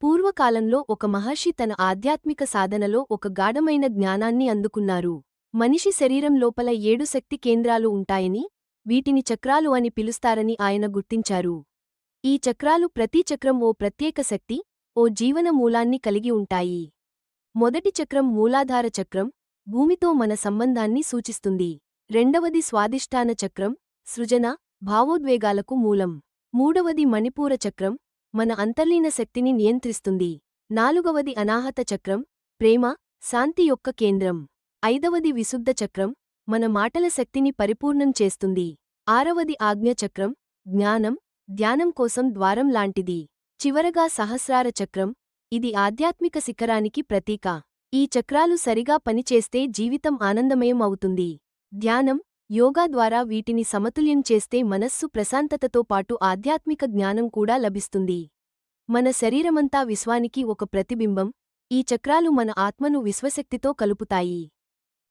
పూర్వకాలంలో ఒక మహర్షి తన ఆధ్యాత్మిక సాధనలో ఒక గాఢమైన జ్ఞానాన్ని అందుకున్నారు. మనిషి శరీరం లోపల 7 శక్తి కేంద్రాలు ఉంటాయని, వీటిని చక్రాలు అని పిలుస్తారని ఆయన గుర్తించారు. ఈ చక్రాలు ప్రతి చక్రం ఓ ప్రత్యేక శక్తి, ఓ జీవన మూలాన్ని కలిగి ఉంటాయి. మొదటి చక్రం మూలాధార చక్రం, భూమితో మన సంబంధాన్ని సూచిస్తుంది. రెండవది స్వాదిష్టాన చక్రం, సృజన, భావోద్వేగాలకు మూలం. మూడవది మణిపూర చక్రం, మన అంతర్లీన శక్తిని నియంత్రిస్తుంది. నాలుగవది అనాహత చక్రం, ప్రేమ, శాంతి యొక్క కేంద్రం. ఐదవది విశుద్ధ చక్రం, మన మాటల శక్తిని పరిపూర్ణం చేస్తుంది. ఆరవది ఆజ్ఞ చక్రం, జ్ఞానం, ధ్యానం కోసం ద్వారం లాంటిది. చివరగా సహస్రార చక్రం, ఇది ఆధ్యాత్మిక శిఖరానికి ప్రతీక. ఈ చక్రాలు సరిగా పనిచేస్తే జీవితం ఆనందమయం అవుతుంది. ధ్యానం, యోగా ద్వారా వీటిని సమతుల్యం చేస్తే మనస్సు ప్రశాంతతతో పాటు ఆధ్యాత్మిక జ్ఞానం కూడా లభిస్తుంది. మన శరీరమంతా విశ్వానికి ఒక ప్రతిబింబం, ఈ చక్రాలు మన ఆత్మను విశ్వశక్తితో కలుపుతాయి.